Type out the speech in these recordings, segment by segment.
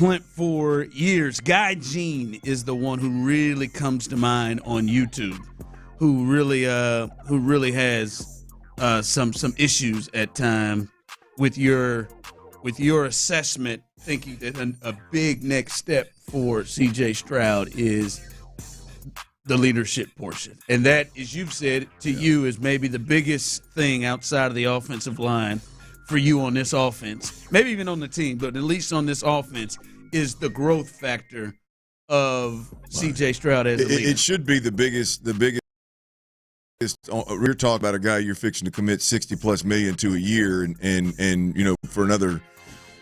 Clint for years. Guy Jean is the one who really comes to mind on YouTube, who really has some issues at time with your assessment, thinking that a big next step for C.J. Stroud is the leadership portion. And that, as you've said, to you is maybe the biggest thing outside of the offensive line for you on this offense, maybe even on the team, but at least on this offense, is the growth factor of C.J. Stroud as a leader. It should be the biggest. We're talking about a guy you're fixing to commit $60+ million to a year, and for another,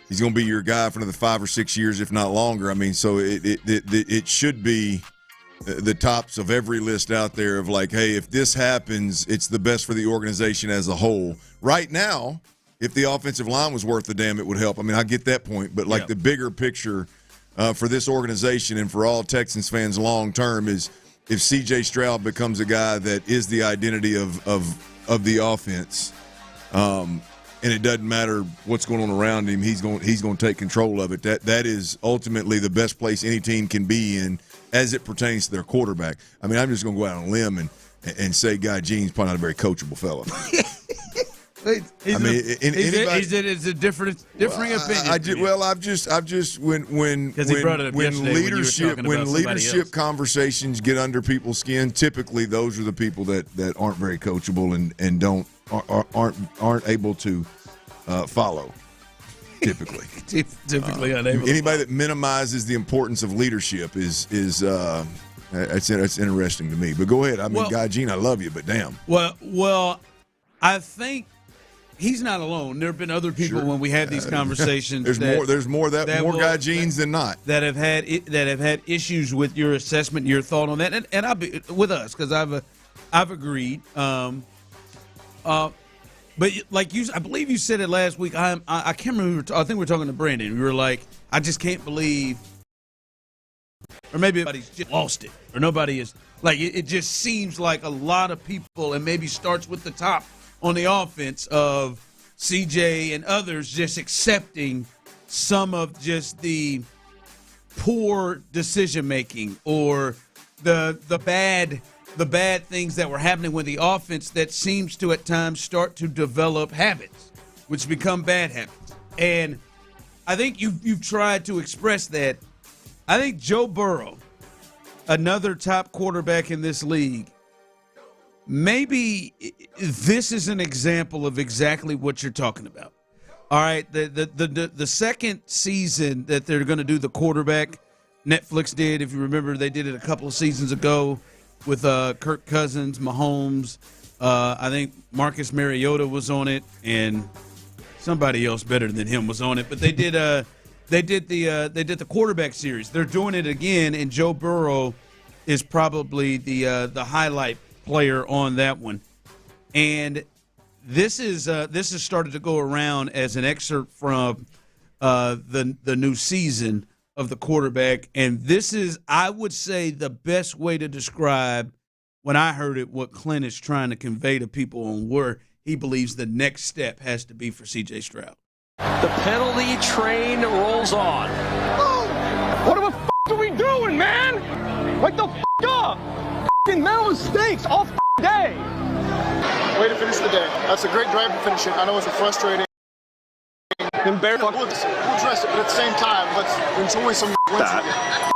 he's going to be your guy for another 5 or 6 years, if not longer. I mean, so it should be the tops of every list out there of like, hey, if this happens, it's the best for the organization as a whole. Right now, if the offensive line was worth the damn, it would help. I mean, I get that point, but like the bigger picture for this organization and for all Texans fans long term is if C.J. Stroud becomes a guy that is the identity of the offense, and it doesn't matter what's going on around him, he's going to take control of it. That is ultimately the best place any team can be in as it pertains to their quarterback. I mean, I'm just going to go out on a limb and say Guy Jean's probably not a very coachable fellow. It's a different opinion. When leadership conversations get under people's skin, typically those are the people that aren't very coachable and aren't able to follow. Typically unable. Anybody that minimizes the importance of leadership is that's interesting to me. But go ahead. I mean, Guy Jean, I love you, but damn. Well, I think he's not alone. There have been other people when we had these conversations. There's more Guy Jeans than not that have had issues with your assessment, your thought on that, and I'll be with us because I've agreed. But like I believe you said it last week. I can't remember. I think we were talking to Brandon. We were like, I just can't believe, or maybe everybody's just lost it, or nobody is like. It just seems like a lot of people, and maybe starts with the top on the offense of CJ and others, just accepting some of just the poor decision making or the bad things that were happening with the offense that seems to at times start to develop habits, which become bad habits. And I think you've tried to express that. I think Joe Burrow, another top quarterback in this league, maybe this is an example of exactly what you're talking about. All right, the second season that they're going to do the quarterback, Netflix did. If you remember, they did it a couple of seasons ago with Kirk Cousins, Mahomes. I think Marcus Mariota was on it, and somebody else better than him was on it. But they did the quarterback series. They're doing it again, and Joe Burrow is probably the highlight player on that one. And this has started to go around as an excerpt from the new season of the quarterback, and this is, I would say, the best way to describe, when I heard it, what Clint is trying to convey to people on where he believes the next step has to be for C.J. Stroud. The penalty train rolls on. What the f*** are we doing, man? Wake the f*** up! F***ing mental mistakes all day. Way to finish the day. That's a great drive to finish it. I know it's frustrating. Embarrassing. We'll address it, but at the same time, let's enjoy some wins.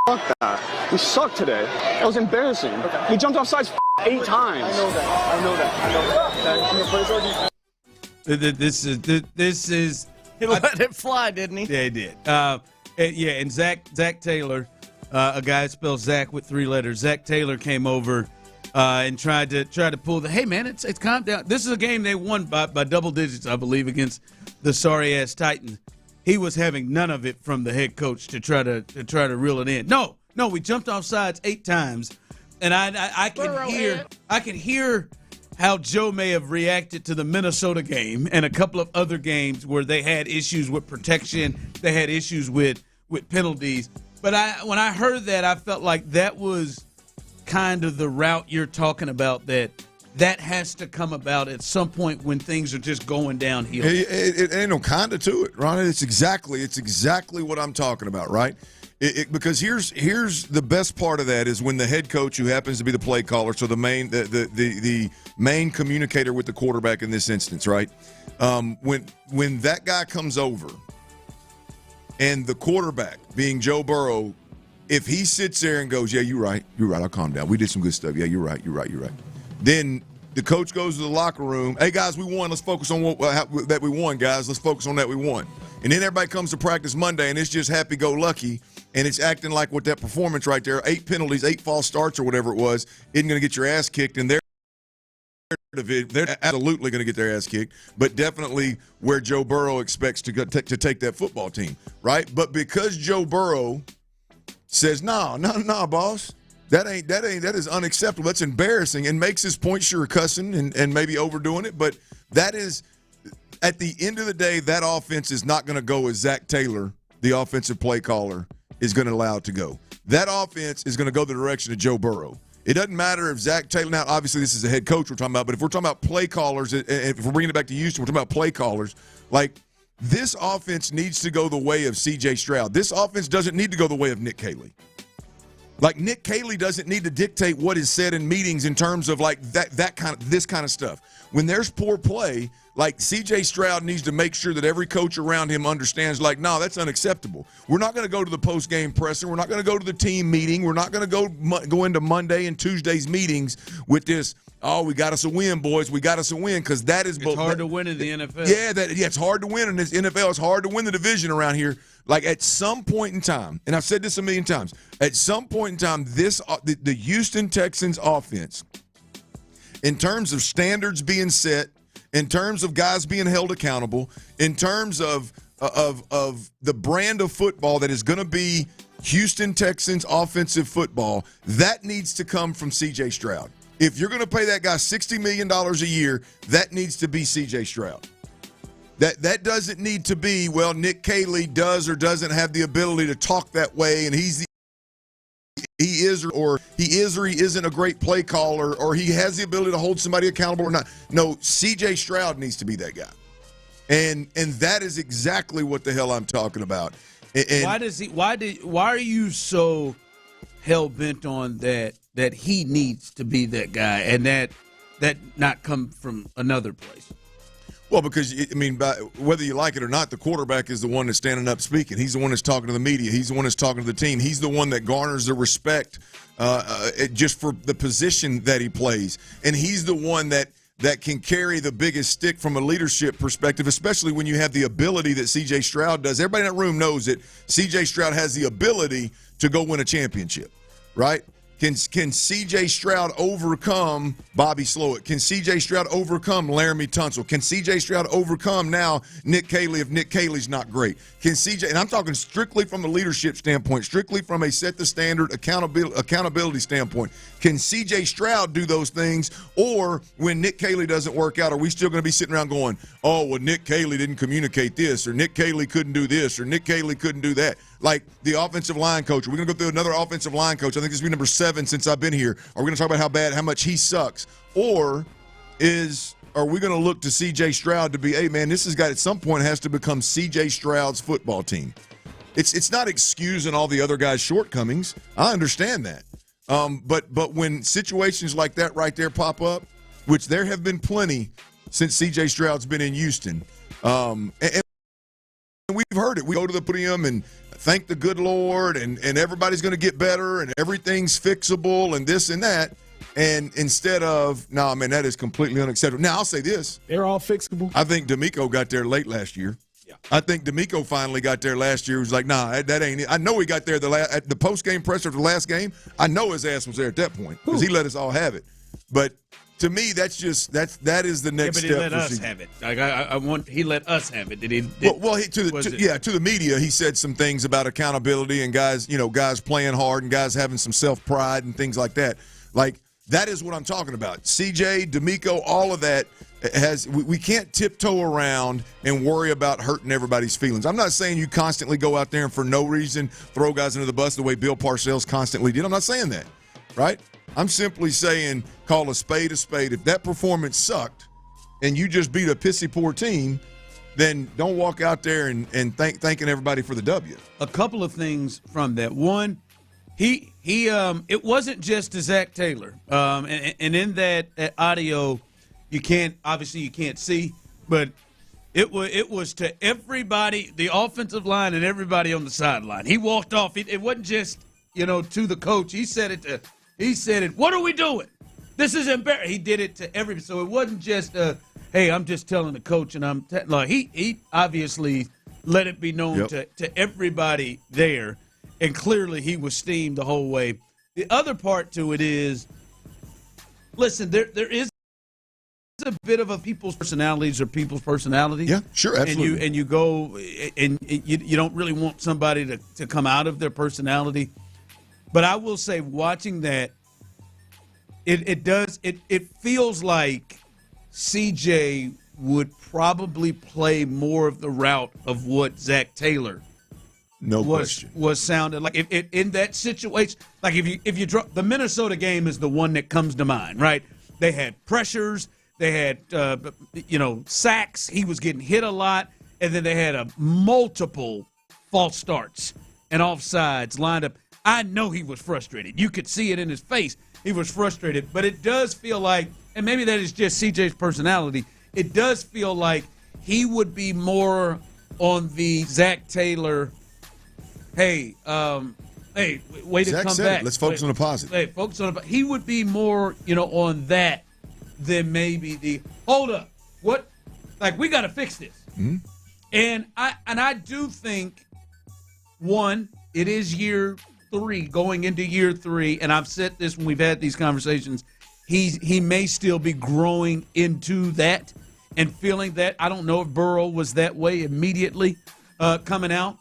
Fuck that. We sucked today. That was embarrassing. Okay. We jumped off sides 8 times. I know that. This is. He let it fly, didn't he? Yeah, he did. And Zach Taylor, a guy spells Zach with 3 letters. Zach Taylor came over and tried to pull the. Hey man, it's calm down. This is a game they won by double digits, I believe, against the sorry ass Titans. He was having none of it from the head coach to try to reel it in. No, we jumped off sides 8 times, and I can hear how Joe may have reacted to the Minnesota game and a couple of other games where they had issues with protection, they had issues with penalties. But when I heard that, I felt like that was kind of the route you're talking about, that that has to come about at some point when things are just going downhill. It ain't no kinda to it, Ron. It's exactly what I'm talking about, right? Because here's the best part of that is when the head coach, who happens to be the play caller, so the main communicator with the quarterback in this instance, right? When that guy comes over, and the quarterback, being Joe Burrow, if he sits there and goes, "Yeah, you're right, I'll calm down. We did some good stuff. Yeah, you're right." Then the coach goes to the locker room. "Hey, guys, we won. Let's focus on that we won, guys. Let's focus on that we won." And then everybody comes to practice Monday, and it's just happy-go-lucky, and it's acting like with that performance right there, 8 penalties, 8 false starts or whatever it was, isn't going to get your ass kicked, and they're absolutely going to get their ass kicked, but definitely where Joe Burrow expects to take that football team, right? But because Joe Burrow says, no, boss, that is unacceptable. That's embarrassing, and makes his point, sure, cussing and maybe overdoing it, but that is, at the end of the day, that offense is not going to go as Zach Taylor, the offensive play caller, is going to allow it to go. That offense is going to go the direction of Joe Burrow. It doesn't matter if Zach Taylor, now obviously this is a head coach we're talking about, but if we're talking about play callers, if we're bringing it back to Houston, we're talking about play callers, like this offense needs to go the way of C.J. Stroud. This offense doesn't need to go the way of Nick Caley. Like Nick Caley doesn't need to dictate what is said in meetings in terms of like this kind of stuff. When there's poor play, like C.J. Stroud needs to make sure that every coach around him understands, like, no, that's unacceptable. We're not going to go to the post-game presser. We're not going to go to the team meeting. We're not going to go into Monday and Tuesday's meetings with this, oh, we got us a win, boys. We got us a win, because that is it's hard to win in the NFL. Yeah, it's hard to win in this NFL. It's hard to win the division around here. Like at some point in time, and I've said this a million times, at some point in time, the Houston Texans offense, in terms of standards being set, in terms of guys being held accountable, in terms of the brand of football that is going to be Houston Texans offensive football, that needs to come from C.J. Stroud. If you're going to pay that guy $60 million a year, that needs to be C.J. Stroud. That doesn't need to be, well, Nick Caley does or doesn't have the ability to talk that way, and he is or he isn't a great play caller, or he has the ability to hold somebody accountable or not. No, C.J. Stroud needs to be that guy. And that is exactly what the hell I'm talking about. And why are you so hell bent on that he needs to be that guy and that not come from another place? Well, because, I mean, whether you like it or not, the quarterback is the one that's standing up speaking. He's the one that's talking to the media. He's the one that's talking to the team. He's the one that garners the respect just for the position that he plays. And he's the one that can carry the biggest stick from a leadership perspective, especially when you have the ability that C.J. Stroud does. Everybody in that room knows that C.J. Stroud has the ability to go win a championship, right? Can C.J. Stroud overcome Bobby Slowik? Can C.J. Stroud overcome Laramie Tunsil? Can C.J. Stroud overcome now Nick Caley if Nick Caley's not great? Can C.J. – and I'm talking strictly from the leadership standpoint, strictly from a set the standard accountability standpoint. Can C.J. Stroud do those things? Or when Nick Caley doesn't work out, are we still going to be sitting around going, oh, well, Nick Caley didn't communicate this, or Nick Caley couldn't do this, or Nick Caley couldn't do that? Like the offensive line coach. We're going to go through another offensive line coach. I think this will be number 7 since I've been here. Are we going to talk about how much he sucks? Or are we going to look to C.J. Stroud to be, hey, man, this has got at some point has to become C.J. Stroud's football team. It's not excusing all the other guys' shortcomings. I understand that. But when situations like that right there pop up, which there have been plenty since C.J. Stroud's been in Houston, and we've heard it. We go to the podium and thank the good Lord, and everybody's going to get better, and everything's fixable, and this and that. And instead of, no, man, that is completely unacceptable. Now, I'll say this. They're all fixable. I think D'Amico got there late last year. Yeah. I think D'Amico finally got there last year. He was like, nah, that ain't it. I know he got there at the post-game presser for the last game. I know his ass was there at that point because he let us all have it. But to me, that is the next step. Yeah, but he let us have it. Like he let us have it. Did he? To the media, he said some things about accountability and guys playing hard and guys having some self-pride and things like that. Like that is what I'm talking about. CJ, D'Amico, all of that we can't tiptoe around and worry about hurting everybody's feelings. I'm not saying you constantly go out there and for no reason throw guys under the bus the way Bill Parcells constantly did. I'm not saying that, right? I'm simply saying call a spade a spade. If that performance sucked and you just beat a pissy poor team, then don't walk out there and thanking everybody for the W. A couple of things from that. One, it wasn't just to Zach Taylor. And in that audio, you can't see, but it was to everybody, the offensive line and everybody on the sideline. He walked off. It wasn't just, to the coach. He said it, what are we doing? This is embarrassing. He did it to everybody. So it wasn't just, hey, I'm just telling the coach, and he obviously let it be known to everybody there, and clearly he was steamed the whole way. The other part to it is, listen, there is a bit of a people's personalities. Yeah, sure, absolutely. And you go, and you don't really want somebody to come out of their personality. But I will say, watching that, it feels like CJ would probably play more of the route of what Zach Taylor was sounded like. If in that situation, like if you drop, the Minnesota game is the one that comes to mind, right? They had pressures, they had sacks. He was getting hit a lot, and then they had multiple false starts and offsides lined up. I know he was frustrated. You could see it in his face. He was frustrated. But it does feel like, and maybe that is just CJ's personality, it does feel like he would be more on the Zach Taylor, way to Zach come said back. Let's focus on the positive. Hey, focus on the positive. He would be more, on that than maybe the, hold up, what? Like, we got to fix this. Mm-hmm. And I do think, one, it is year 3, going into year 3, and I've said this when we've had these conversations, he may still be growing into that and feeling that. I don't know if Burrow was that way immediately coming out.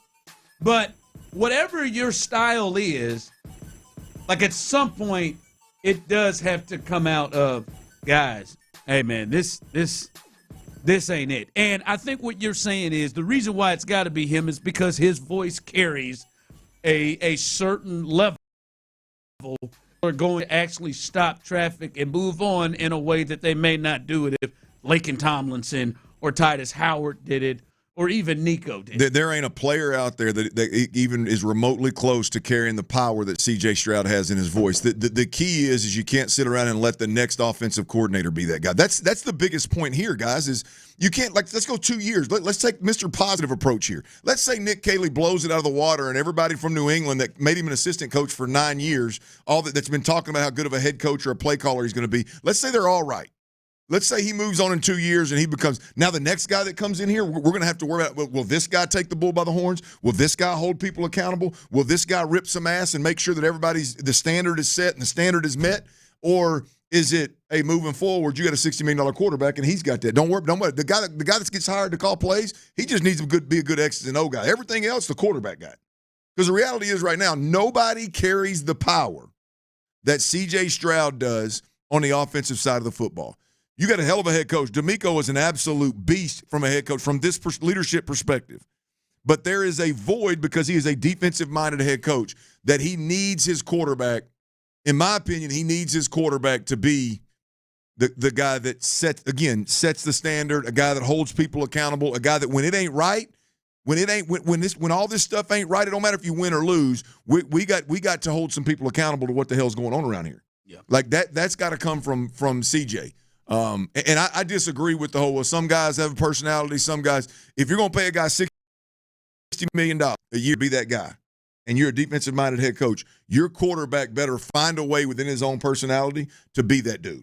But whatever your style is, like at some point, it does have to come out of, guys, hey, man, this ain't it. And I think what you're saying is the reason why it's got to be him is because his voice carries a certain level. Are going to actually stop traffic and move on in a way that they may not do it if Laken Tomlinson or Titus Howard did it, or even Nico did. There ain't a player out there that even is remotely close to carrying the power that C.J. Stroud has in his voice. The key is you can't sit around and let the next offensive coordinator be that guy. That's the biggest point here, guys, is you can't, let's go 2 years. Let's take Mr. Positive approach here. Let's say Nick Caley blows it out of the water and everybody from New England that made him an assistant coach for 9 years, that's been talking about how good of a head coach or a play caller he's going to be, let's say they're all right. Let's say he moves on in 2 years and he becomes – now the next guy that comes in here, we're going to have to worry about, will this guy take the bull by the horns? Will this guy hold people accountable? Will this guy rip some ass and make sure that the standard is set and the standard is met? Or is it, hey, moving forward, you got a $60 million quarterback and he's got that. Don't worry. The guy that gets hired to call plays, he just needs to be a good X's and O guy. Everything else, the quarterback guy. Because the reality is right now, nobody carries the power that C.J. Stroud does on the offensive side of the football. You got a hell of a head coach. D'Amico is an absolute beast from a head coach, from this leadership perspective. But there is a void because he is a defensive-minded head coach that he needs his quarterback. In my opinion, he needs his quarterback to be the guy that sets the standard, a guy that holds people accountable, a guy that when it ain't right, when all this stuff ain't right, it don't matter if you win or lose. We got to hold some people accountable to what the hell's going on around here. Yeah. Like that's got to come from CJ. And I disagree with the whole, well, some guys have a personality, some guys, if you're going to pay a guy $60 million a year to be that guy, and you're a defensive-minded head coach, your quarterback better find a way within his own personality to be that dude.